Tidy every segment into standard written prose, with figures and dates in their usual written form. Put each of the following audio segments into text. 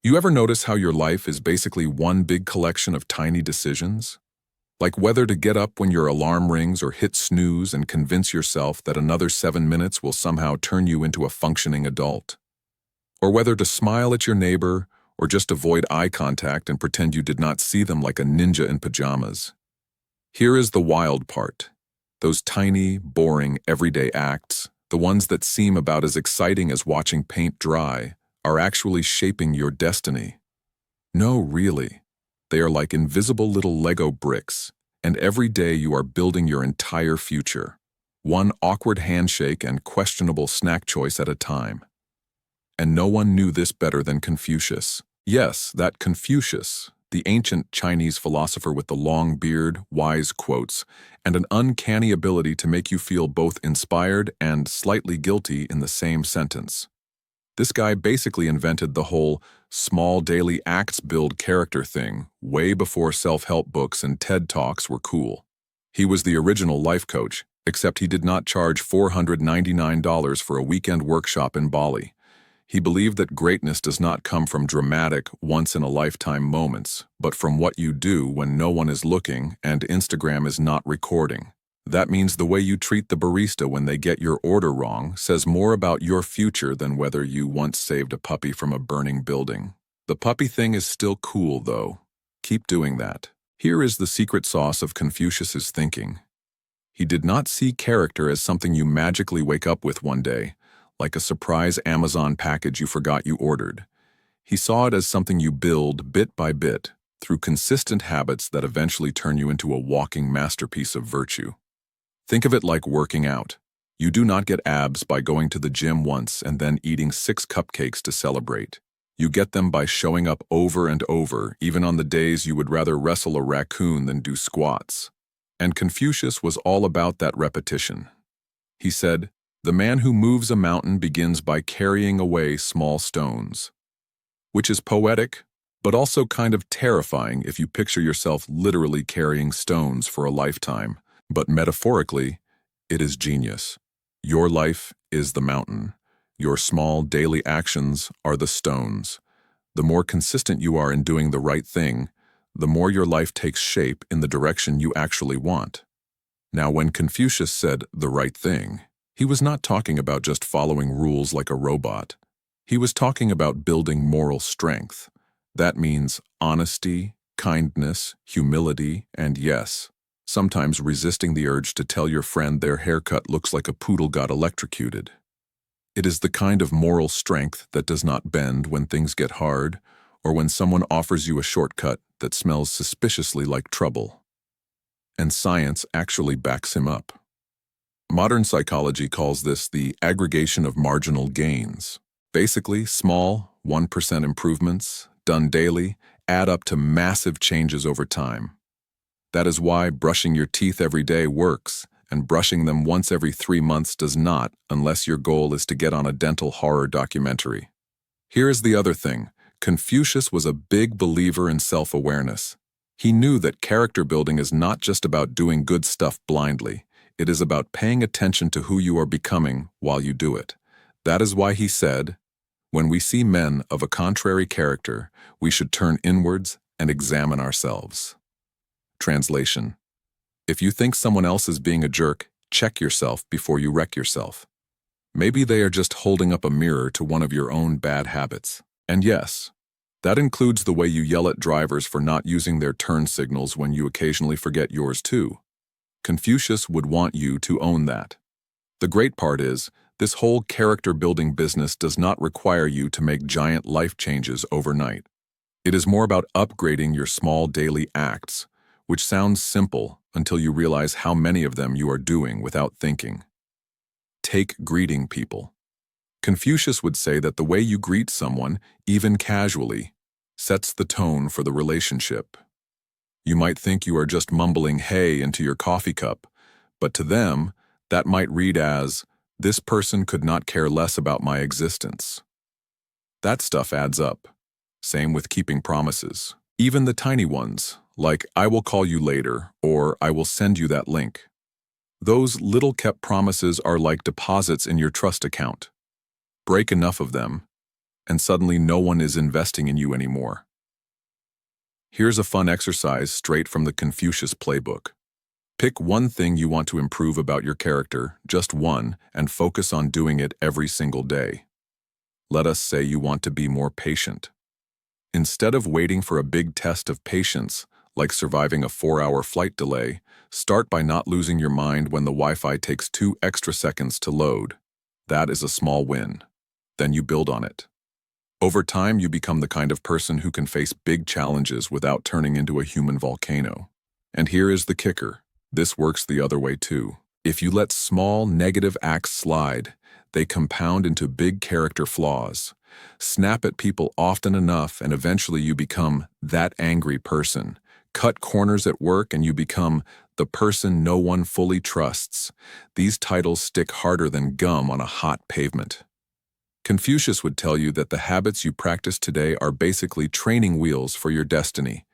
You ever notice how your life is basically one big collection of tiny decisions? Like whether to get up when your alarm rings or hit snooze and convince yourself that another 7 minutes will somehow turn you into a functioning adult? Or whether to smile at your neighbor or just avoid eye contact and pretend you did not see them like a ninja in pajamas? Here is the wild part. Those tiny, boring, everyday acts, the ones that seem about as exciting as watching paint dry, are actually shaping your destiny. No, really. They are like invisible little Lego bricks, and every day you are building your entire future, one awkward handshake and questionable snack choice at a time. And no one knew this better than Confucius. Yes, that Confucius, the ancient Chinese philosopher with the long beard, wise quotes, and an uncanny ability to make you feel both inspired and slightly guilty in the same sentence. This guy basically invented the whole small daily acts build character thing way before self-help books and TED Talks were cool. He was the original life coach, except he did not charge $499 for a weekend workshop in Bali. He believed that greatness does not come from dramatic, once-in-a-lifetime moments, but from what you do when no one is looking and Instagram is not recording. That means the way you treat the barista when they get your order wrong says more about your future than whether you once saved a puppy from a burning building. The puppy thing is still cool, though. Keep doing that. Here is the secret sauce of Confucius's thinking. He did not see character as something you magically wake up with one day, like a surprise Amazon package you forgot you ordered. He saw it as something you build bit by bit, through consistent habits that eventually turn you into a walking masterpiece of virtue. Think of it like working out. You do not get abs by going to the gym once and then eating 6 cupcakes to celebrate. You get them by showing up over and over, even on the days you would rather wrestle a raccoon than do squats. And Confucius was all about that repetition. He said, "The man who moves a mountain begins by carrying away small stones." Which is poetic, but also kind of terrifying if you picture yourself literally carrying stones for a lifetime. But metaphorically, it is genius. Your life is the mountain. Your small daily actions are the stones. The more consistent you are in doing the right thing, the more your life takes shape in the direction you actually want. Now, when Confucius said the right thing, he was not talking about just following rules like a robot. He was talking about building moral strength. That means honesty, kindness, humility, and yes, sometimes resisting the urge to tell your friend their haircut looks like a poodle got electrocuted. It is the kind of moral strength that does not bend when things get hard, or when someone offers you a shortcut that smells suspiciously like trouble. And science actually backs him up. Modern psychology calls this the aggregation of marginal gains. Basically, small, 1% improvements, done daily, add up to massive changes over time. That is why brushing your teeth every day works, and brushing them once every 3 months does not, unless your goal is to get on a dental horror documentary. Here is the other thing. Confucius was a big believer in self-awareness. He knew that character building is not just about doing good stuff blindly. It is about paying attention to who you are becoming while you do it. That is why he said, "When we see men of a contrary character, we should turn inwards and examine ourselves." Translation: if you think someone else is being a jerk, check yourself before you wreck yourself. Maybe they are just holding up a mirror to one of your own bad habits. And yes, that includes the way you yell at drivers for not using their turn signals when you occasionally forget yours too. Confucius would want you to own that. The great part is, this whole character-building business does not require you to make giant life changes overnight. It is more about upgrading your small daily acts, which sounds simple until you realize how many of them you are doing without thinking. Take greeting people. Confucius would say that the way you greet someone, even casually, sets the tone for the relationship. You might think you are just mumbling "hey" into your coffee cup, but to them, that might read as, "This person could not care less about my existence." That stuff adds up. Same with keeping promises. Even the tiny ones, like "I will call you later" or "I will send you that link." Those little kept promises are like deposits in your trust account. Break enough of them, and suddenly no one is investing in you anymore. Here's a fun exercise straight from the Confucius playbook. Pick one thing you want to improve about your character, just one, and focus on doing it every single day. Let us say you want to be more patient. Instead of waiting for a big test of patience, like surviving a 4-hour flight delay, start by not losing your mind when the Wi-Fi takes 2 extra seconds to load. That is a small win. Then you build on it. Over time, you become the kind of person who can face big challenges without turning into a human volcano. And here is the kicker. This works the other way too. If you let small negative acts slide, they compound into big character flaws. Snap at people often enough and eventually you become that angry person. Cut corners at work and you become the person no one fully trusts. These titles stick harder than gum on a hot pavement. Confucius would tell you that the habits you practice today are basically training wheels for your destiny.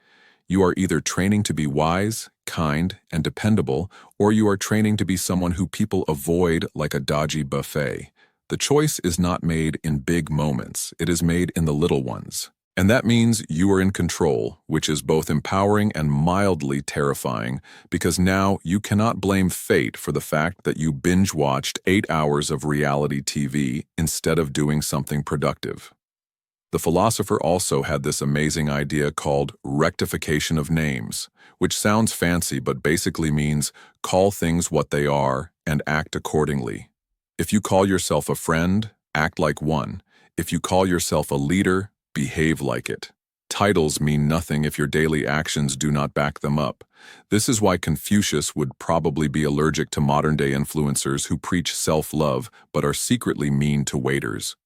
You are either training to be wise, kind, and dependable, or you are training to be someone who people avoid like a dodgy buffet. The choice is not made in big moments, it is made in the little ones. And that means you are in control, which is both empowering and mildly terrifying, because now you cannot blame fate for the fact that you binge-watched 8 hours of reality TV instead of doing something productive. The philosopher also had this amazing idea called rectification of names, which sounds fancy but basically means call things what they are and act accordingly. If you call yourself a friend, act like one. If you call yourself a leader, behave like it. Titles mean nothing if your daily actions do not back them up. This is why Confucius would probably be allergic to modern-day influencers who preach self-love but are secretly mean to waiters.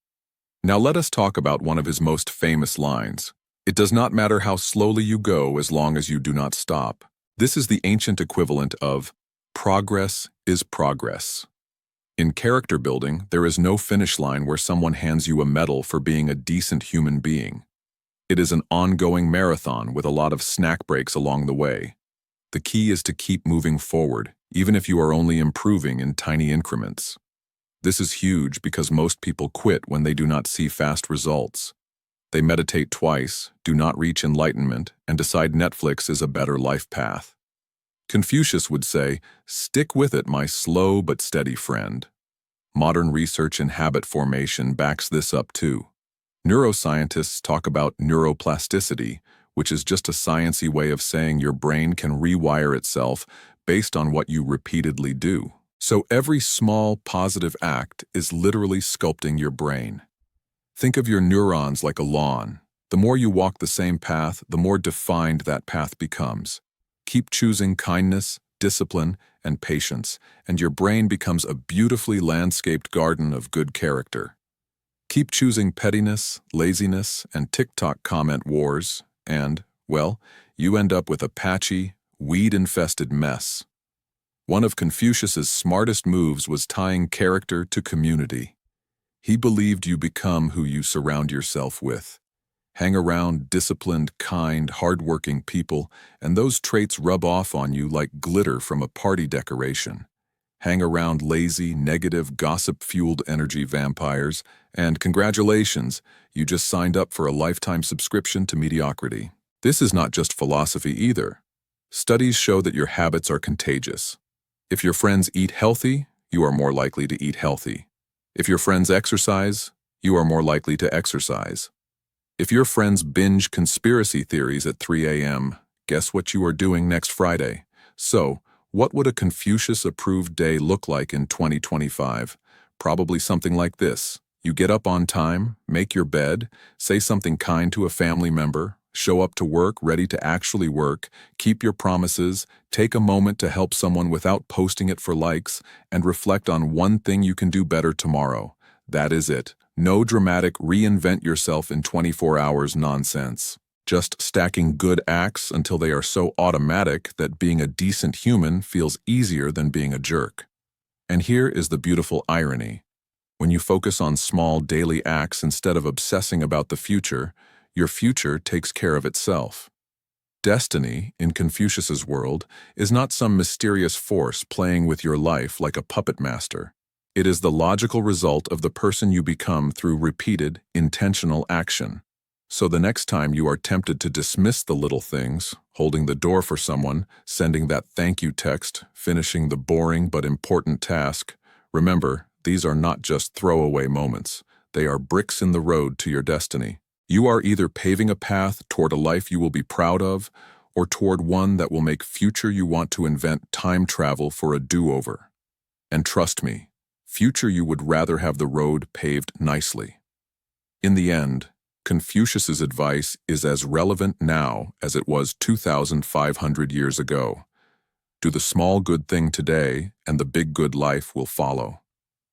Now let us talk about one of his most famous lines. It does not matter how slowly you go as long as you do not stop. This is the ancient equivalent of progress is progress. In character building, there is no finish line where someone hands you a medal for being a decent human being. It is an ongoing marathon with a lot of snack breaks along the way. The key is to keep moving forward, even if you are only improving in tiny increments. This is huge because most people quit when they do not see fast results. They meditate twice, do not reach enlightenment, and decide Netflix is a better life path. Confucius would say, "Stick with it, my slow but steady friend." Modern research in habit formation backs this up too. Neuroscientists talk about neuroplasticity, which is just a sciencey way of saying your brain can rewire itself based on what you repeatedly do. So every small positive act is literally sculpting your brain. Think of your neurons like a lawn. The more you walk the same path, the more defined that path becomes. Keep choosing kindness, discipline, and patience, and your brain becomes a beautifully landscaped garden of good character. Keep choosing pettiness, laziness, and TikTok comment wars, and, well, you end up with a patchy, weed-infested mess. One of Confucius's smartest moves was tying character to community. He believed you become who you surround yourself with. Hang around disciplined, kind, hardworking people, and those traits rub off on you like glitter from a party decoration. Hang around lazy, negative, gossip-fueled energy vampires, and congratulations, you just signed up for a lifetime subscription to mediocrity. This is not just philosophy either. Studies show that your habits are contagious. If your friends eat healthy, you are more likely to eat healthy. If your friends exercise, you are more likely to exercise. If your friends binge conspiracy theories at 3 a.m., guess what you are doing next Friday? So, what would a Confucius-approved day look like in 2025? Probably something like this. You get up on time, make your bed, say something kind to a family member, show up to work ready to actually work, keep your promises, take a moment to help someone without posting it for likes, and reflect on one thing you can do better tomorrow. That is it. No dramatic reinvent yourself in 24 hours nonsense. Just stacking good acts until they are so automatic that being a decent human feels easier than being a jerk. And here is the beautiful irony. When you focus on small daily acts instead of obsessing about the future, your future takes care of itself. Destiny, in Confucius's world, is not some mysterious force playing with your life like a puppet master. It is the logical result of the person you become through repeated, intentional action. So the next time you are tempted to dismiss the little things, holding the door for someone, sending that thank you text, finishing the boring but important task, remember, these are not just throwaway moments. They are bricks in the road to your destiny. You are either paving a path toward a life you will be proud of, or toward one that will make future you want to invent time travel for a do-over. And trust me, future you would rather have the road paved nicely. In the end, Confucius's advice is as relevant now as it was 2,500 years ago. Do the small good thing today, and the big good life will follow.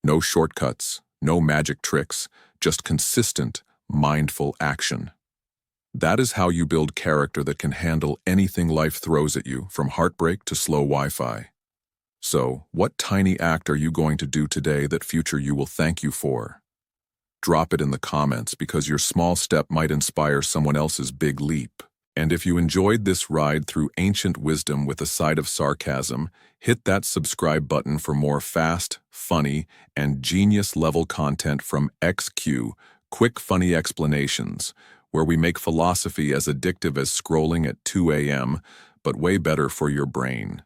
No shortcuts, no magic tricks, just consistent, mindful action. That is how you build character that can handle anything life throws at you, from heartbreak to slow Wi-Fi. So, what tiny act are you going to do today that future you will thank you for? Drop it in the comments because your small step might inspire someone else's big leap. And if you enjoyed this ride through ancient wisdom with a side of sarcasm, hit that subscribe button for more fast, funny, and genius-level content from XQ, Quick Funny Explanations, where we make philosophy as addictive as scrolling at 2 a.m., but way better for your brain.